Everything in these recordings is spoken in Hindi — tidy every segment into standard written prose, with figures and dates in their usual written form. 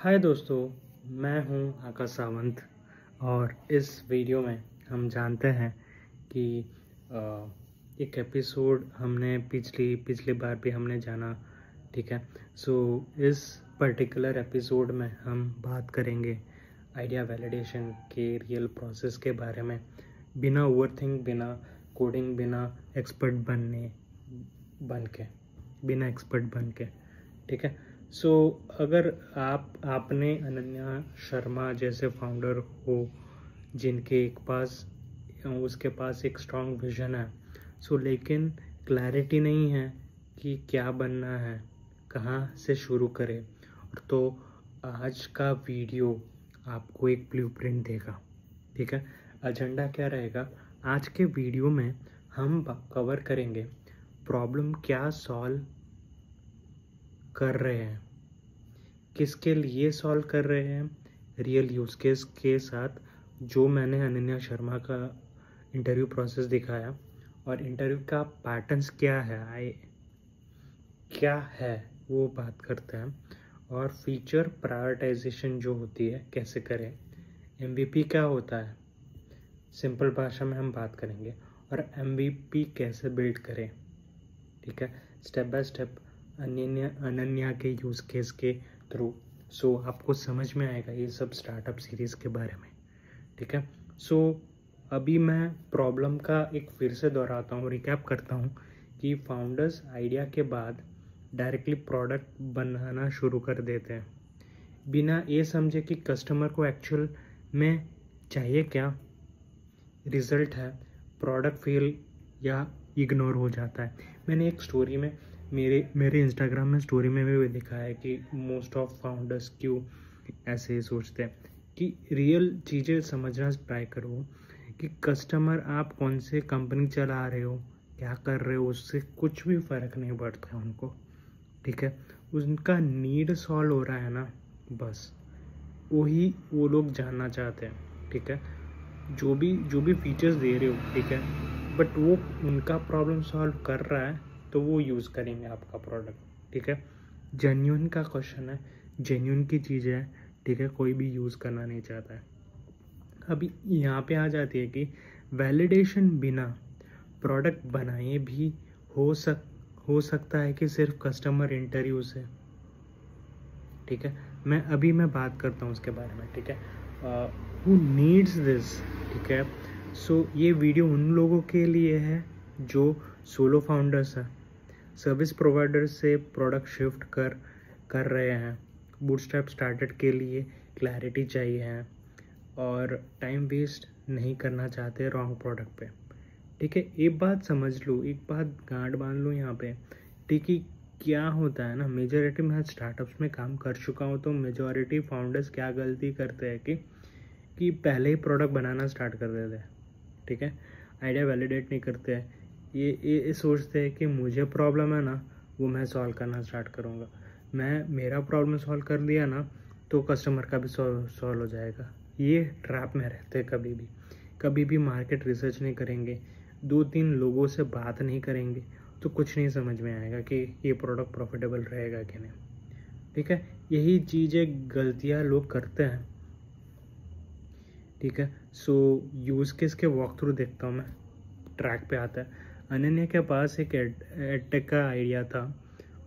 हाय दोस्तों, मैं हूं आकाश सावंत और इस वीडियो में हम जानते हैं कि एक एपिसोड हमने पिछली बार भी हमने जाना। ठीक है, सो इस पर्टिकुलर एपिसोड में हम बात करेंगे आइडिया वैलिडेशन के रियल प्रोसेस के बारे में, बिना ओवरथिंक, बिना कोडिंग, बिना एक्सपर्ट बन के। ठीक है, सो अगर आपने अनन्या शर्मा जैसे फाउंडर हो जिनके उसके पास एक स्ट्रॉन्ग विजन है, सो लेकिन क्लैरिटी नहीं है कि क्या बनना है, कहाँ से शुरू करें, तो आज का वीडियो आपको एक ब्लूप्रिंट देगा। ठीक है, एजेंडा क्या रहेगा आज के वीडियो में? हम कवर करेंगे प्रॉब्लम क्या सॉल्व कर रहे हैं, किसके लिए सॉल्व कर रहे हैं, रियल यूज केस के साथ, जो मैंने अनन्या शर्मा का इंटरव्यू प्रोसेस दिखाया, और इंटरव्यू का पैटर्न्स क्या है वो बात करते हैं, और फीचर प्रायोरिटाइजेशन जो होती है कैसे करें, MVP क्या होता है, सिंपल भाषा में हम बात करेंगे, और MVP कैसे बिल्ड करें। ठीक है, स्टेप बाय स्टेप अनन्या के यूज केस के थ्रू। सो आपको समझ में आएगा ये सब स्टार्टअप सीरीज के बारे में। ठीक है, सो अभी मैं प्रॉब्लम का एक फिर से दोहराता हूँ, रिकैप करता हूँ कि फाउंडर्स आइडिया के बाद डायरेक्टली प्रोडक्ट बनाना शुरू कर देते हैं, बिना ये समझे कि कस्टमर को एक्चुअल में चाहिए क्या, रिजल्ट है, प्रोडक्ट फेल या इग्नोर हो जाता है। मैंने एक स्टोरी में मेरे इंस्टाग्राम में स्टोरी में भी लिखा है कि मोस्ट ऑफ फाउंडर्स क्यों ऐसे सोचते हैं, कि रियल चीज़ें समझना ट्राई करो कि कस्टमर आप कौन से कंपनी चला रहे हो, क्या कर रहे हो, उससे कुछ भी फ़र्क नहीं पड़ता है उनको। ठीक है, उनका नीड सॉल्व हो रहा है ना, बस वही वो लोग जानना चाहते हैं। ठीक है, जो भी फीचर्स दे रहे हो, ठीक है, बट वो उनका प्रॉब्लम सॉल्व कर रहा है तो वो यूज़ करेंगे आपका प्रोडक्ट। ठीक है, जेन्युइन का क्वेश्चन है, जेन्युइन की चीज़ है। ठीक है, कोई भी यूज़ करना नहीं चाहता है। अभी यहाँ पे आ जाती है कि वैलिडेशन बिना प्रोडक्ट बनाए भी हो सकता है कि सिर्फ कस्टमर इंटरव्यू से। ठीक है, मैं बात करता हूँ उसके बारे में। ठीक है, हु नीड्स दिस। ठीक है, सो ये वीडियो उन लोगों के लिए है जो सोलो फाउंडर्स हैं, सर्विस प्रोवाइडर से प्रोडक्ट शिफ्ट कर रहे हैं, बूटस्ट्रैप स्टार्टअप के लिए क्लैरिटी चाहिए है, और टाइम वेस्ट नहीं करना चाहते रॉन्ग प्रोडक्ट पे। ठीक है, एक बात समझ लो, एक बात गांठ बांध लो यहाँ पे। ठीक है, क्या होता है ना, मेजॉरिटी में स्टार्टअप्स में काम कर चुका हूँ, तो मेजॉरिटी फाउंडर्स क्या गलती करते हैं कि पहले ही प्रोडक्ट बनाना स्टार्ट कर देते हैं। ठीक है, आइडिया वैलिडेट नहीं करते हैं, ये सोचते हैं कि मुझे प्रॉब्लम है ना, वो मैं सॉल्व करना स्टार्ट करूँगा, मेरा प्रॉब्लम सॉल्व कर दिया ना तो कस्टमर का भी सॉल्व हो जाएगा। ये ट्रैप में रहते हैं। कभी भी मार्केट रिसर्च नहीं करेंगे, 2-3 लोगों से बात नहीं करेंगे, तो कुछ नहीं समझ में आएगा कि ये प्रोडक्ट प्रॉफिटेबल रहेगा कि नहीं। ठीक है, यही चीज़ें गलतियाँ लोग करते हैं। ठीक है, सो यूज़ केस के वॉक थ्रू देखता हूँ मैं, ट्रैक पे आता है। अनन्या के पास एक एडटेक का आइडिया था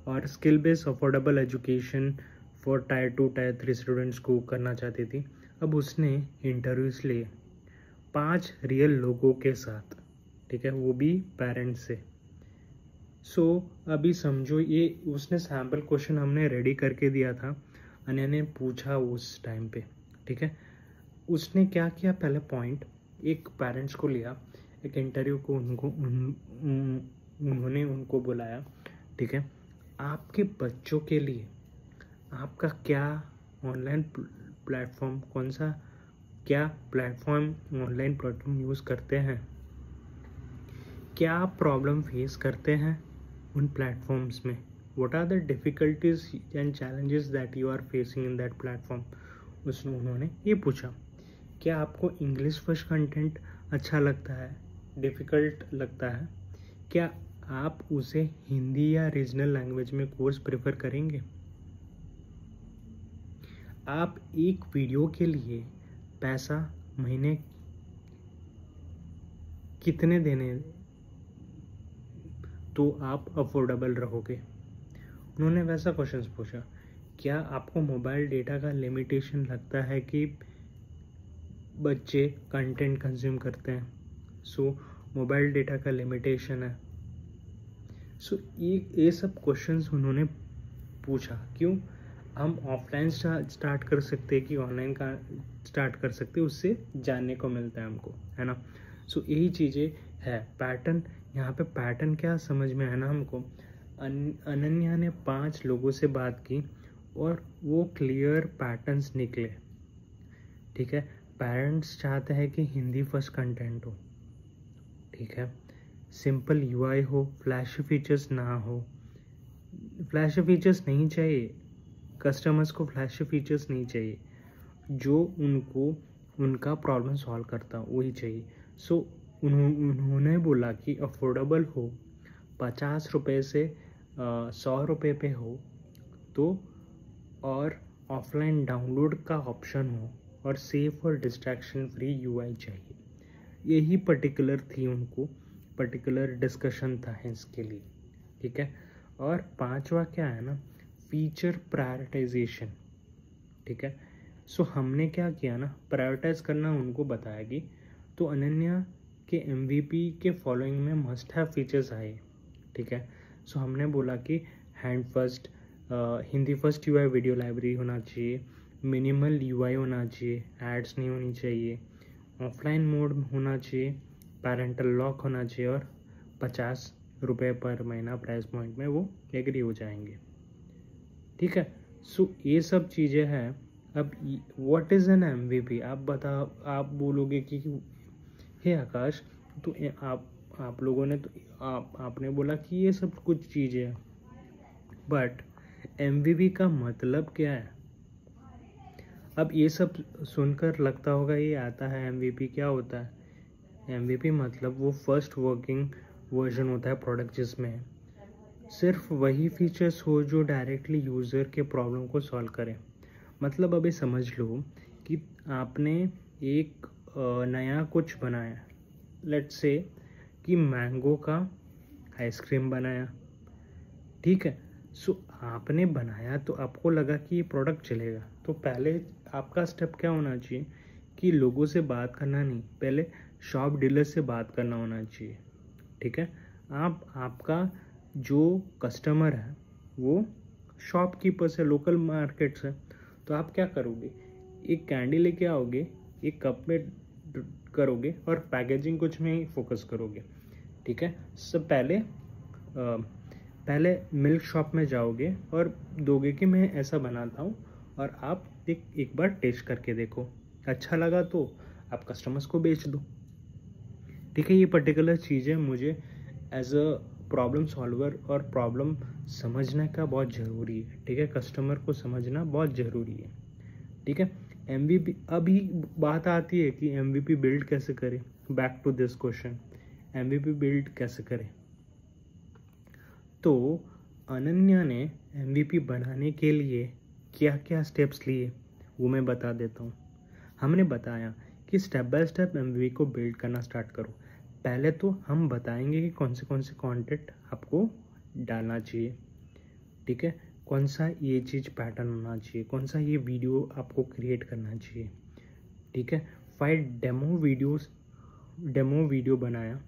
और skill based affordable education for tyre 2 tyre 3 students को करना चाहती थी। अब उसने इंटरव्यूज लिए 5 रियल लोगों के साथ। ठीक है, वो भी पेरेंट्स से। सो अभी समझो, ये उसने सैम्पल क्वेश्चन हमने रेडी करके दिया था, अनन्या ने पूछा उस टाइम पे। ठीक है, उसने क्या किया, पहले पॉइंट एक पेरेंट्स को लिया, एक इंटरव्यू को उन्होंने उनको बुलाया। ठीक है, आपके बच्चों के लिए आपका क्या ऑनलाइन प्लेटफॉर्म, क्या प्लेटफॉर्म ऑनलाइन प्लेटफॉर्म यूज़ करते हैं, क्या आप प्रॉब्लम फेस करते हैं उन प्लेटफॉर्म्स में, what are the difficulties and challenges that you are facing in that platform. उन्होंने ये पूछा, क्या आपको इंग्लिश फर्स्ट कंटेंट अच्छा लगता है, डिफ़िकल्ट लगता है, क्या आप उसे हिंदी या रीजनल लैंग्वेज में कोर्स प्रेफर करेंगे। आप एक वीडियो के लिए पैसा महीने कितने देने तो आप अफोर्डेबल रहोगे। उन्होंने वैसा क्वेश्चंस पूछा, क्या आपको मोबाइल डेटा का लिमिटेशन लगता है कि बच्चे कंटेंट कंज्यूम करते हैं, सो मोबाइल डेटा का लिमिटेशन है। सो ये सब क्वेश्चंस उन्होंने पूछा। क्यों? हम ऑफलाइन स्टार्ट कर सकते हैं कि ऑनलाइन का स्टार्ट कर सकते हैं, उससे जानने को मिलता है हमको, है ना। सो यही चीज़ें है। पैटर्न, यहाँ पे पैटर्न क्या समझ में है ना हमको। अनन्या ने 5 लोगों से बात की और वो क्लियर पैटर्न्स निकले। ठीक है, पेरेंट्स चाहते हैं कि हिंदी फर्स्ट कंटेंट हो, ठीक है, सिंपल यूआई हो, फ्लैशी फीचर्स ना हो। फ्लैशी फीचर्स नहीं चाहिए, कस्टमर्स को फ्लैशी फीचर्स नहीं चाहिए, जो उनको उनका प्रॉब्लम सॉल्व करता वही चाहिए। सो उन्होंने बोला कि अफोर्डेबल हो, 50 रुपये से 100 रुपये पे हो तो, और ऑफलाइन डाउनलोड का ऑप्शन हो, और सेफ और डिस्ट्रैक्शन फ्री यूआई चाहिए। यही पर्टिकुलर थी, उनको पर्टिकुलर डिस्कशन था इसके लिए, ठीक है। और 5वां क्या है ना, फीचर प्रायोरिटाइजेशन, ठीक है। सो हमने क्या किया ना, प्रायोरिटाइज करना उनको बताया कि तो अनन्या के MVP के फॉलोइंग में मस्ट हैव फीचर्स आए, ठीक है। सो हमने बोला कि hand first, Hindi first UI video library होना चाहिए, मिनिमल यूआई होना चाहिए, एड्स नहीं होनी चाहिए, ऑफलाइन मोड होना चाहिए, पैरेंटल लॉक होना चाहिए, और 50 रुपये पर महीना प्राइस पॉइंट में वो एग्री हो जाएंगे, ठीक है। सो ये सब चीज़ें हैं। अब व्हाट इज़ एन MVP, आप बताओ। आप बोलोगे कि हे आकाश, तो आप लोगों ने तो आपने बोला कि ये सब कुछ चीज़ें हैं, बट MVP का मतलब क्या है? अब ये सब सुनकर लगता होगा ये आता है MVP क्या होता है। MVP मतलब वो फर्स्ट वर्किंग वर्जन होता है प्रोडक्ट, जिसमें सिर्फ वही फीचर्स हो जो डायरेक्टली यूज़र के प्रॉब्लम को सॉल्व करें। मतलब अभी समझ लो कि आपने एक नया कुछ बनाया, लेट्स से कि मैंगो का आइसक्रीम बनाया, ठीक है। सो आपने बनाया तो आपको लगा कि ये प्रोडक्ट चलेगा, तो पहले आपका स्टेप क्या होना चाहिए कि लोगों से बात करना नहीं, पहले शॉप डीलर से बात करना होना चाहिए, ठीक है। आपका जो कस्टमर है वो शॉपकीपर से, लोकल मार्केट से, तो आप क्या करोगे, एक कैंडी लेके आओगे, एक कप में करोगे और पैकेजिंग कुछ में ही फोकस करोगे, ठीक है। सब पहले मिल्क शॉप में जाओगे और दोगे कि मैं ऐसा बनाता हूँ, और आप एक बार टेस्ट करके देखो, अच्छा लगा तो आप कस्टमर्स को बेच दो, ठीक है। ये पर्टिकुलर चीज़ें मुझे एज अ प्रॉब्लम सॉल्वर और प्रॉब्लम समझने का बहुत ज़रूरी है, ठीक है। कस्टमर को समझना बहुत ज़रूरी है, ठीक है। MVP, अभी बात आती है कि MVP बिल्ड कैसे करें। Back to this question, MVP build कैसे करें। तो अनन्या ने MVP बनाने के लिए क्या क्या स्टेप्स लिए वो मैं बता देता हूँ। हमने बताया कि स्टेप बाय स्टेप MVP को बिल्ड करना स्टार्ट करो। पहले तो हम बताएंगे कि कौन से कंटेंट आपको डालना चाहिए, ठीक है, कौन सा ये चीज़ पैटर्न होना चाहिए, कौन सा ये वीडियो आपको क्रिएट करना चाहिए, ठीक है। 5 डेमो वीडियो बनाया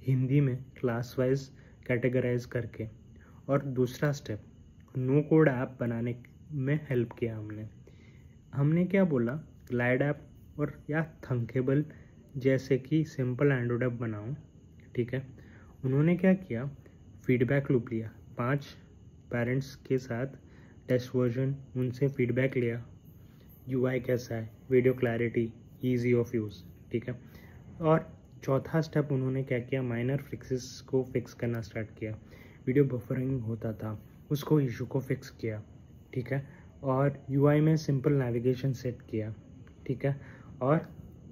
हिंदी में क्लास वाइज कैटेगराइज करके। और दूसरा स्टेप, नो कोड ऐप बनाने में हेल्प किया हमने क्या बोला, ग्लाइड ऐप और या थंकेबल जैसे कि सिंपल एंड्रॉइड ऐप बनाओ, ठीक है। उन्होंने क्या किया, फीडबैक लूप लिया, 5 पेरेंट्स के साथ टेस्ट वर्जन, उनसे फीडबैक लिया, UI कैसा है, video clarity, easy of use, ठीक है। और चौथा स्टेप उन्होंने क्या किया, माइनर फिक्सेस को फिक्स करना स्टार्ट किया। वीडियो बफरिंग होता था, उसको इशू को फिक्स किया, ठीक है। और UI में सिंपल नेविगेशन सेट किया, ठीक है। और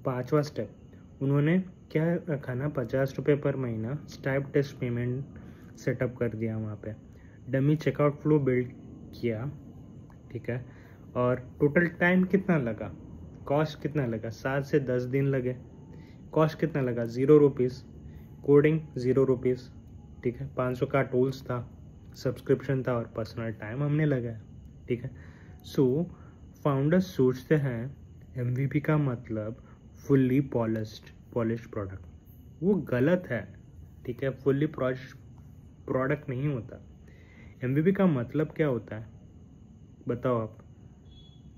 5वां स्टेप उन्होंने क्या रखा ना, 50 रुपये पर महीना स्टाइप टेस्ट पेमेंट सेटअप कर दिया वहाँ पे। डमी चेकआउट फ्लो बिल्ड किया, ठीक है। और टोटल टाइम कितना लगा, कॉस्ट कितना लगा, 7 से 10 दिन लगे। कॉस्ट कितना लगा, 0 रुपीज़, कोडिंग 0 रुपीज़, ठीक है। 500 का टूल्स था, सब्सक्रिप्शन था और पर्सनल टाइम हमने लगाया, ठीक है। सो फाउंडर्स सोचते हैं MVP का मतलब फुल्ली पॉलिश्ड प्रोडक्ट, वो गलत है, ठीक है। फुल्ली पॉलिश्ड प्रोडक्ट नहीं होता। MVP का मतलब क्या होता है बताओ आप,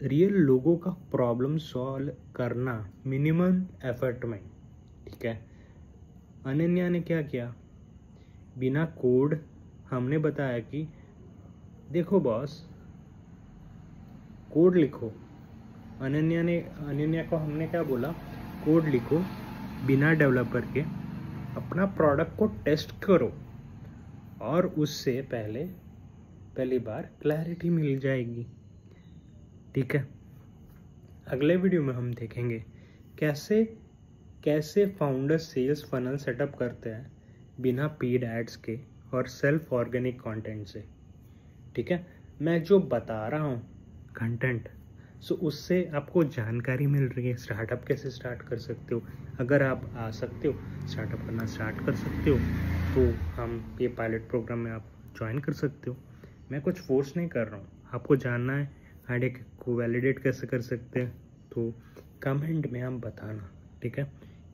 रियल लोगों का प्रॉब्लम सॉल्व करना मिनिमम एफर्ट में, ठीक है। अनन्या ने क्या किया, बिना कोड हमने बताया कि देखो बॉस कोड लिखो। अनन्या को हमने क्या बोला, कोड लिखो, बिना डेवलपर के अपना प्रोडक्ट को टेस्ट करो और उससे पहली बार क्लैरिटी मिल जाएगी, ठीक है। अगले वीडियो में हम देखेंगे कैसे फाउंडर सेल्स फनल सेटअप करते हैं बिना पेड एड्स के और सेल्फ ऑर्गेनिक कंटेंट से, ठीक है। मैं जो बता रहा हूँ कंटेंट, सो उससे आपको जानकारी मिल रही है स्टार्टअप कैसे स्टार्ट कर सकते हो। अगर आप आ सकते हो स्टार्टअप करना स्टार्ट कर सकते हो तो हम ये पायलट प्रोग्राम में आप ज्वाइन कर सकते हो। मैं कुछ फोर्स नहीं कर रहा हूँ, आपको जानना है आइडिया को वैलिडेट कैसे कर सकते हैं तो कमेंट में आप बताना, ठीक है।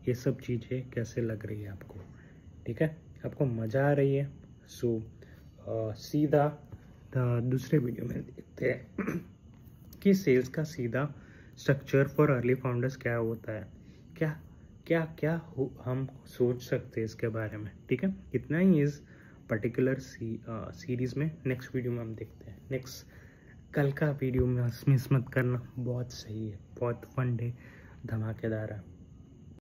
ये सब चीज़ें कैसे लग रही है आपको, ठीक है, आपको मज़ा आ रही है। सो सीधा दूसरे वीडियो में देखते हैं कि सेल्स का सीधा स्ट्रक्चर फॉर अर्ली फाउंडर्स क्या होता है, क्या हम सोच सकते हैं इसके बारे में, ठीक है। इतना ही इस पर्टिकुलर सीरीज़ में। नेक्स्ट वीडियो में हम देखते हैं। कल का वीडियो में मिस मत करना, बहुत सही है, बहुत फन डे, धमाकेदार है।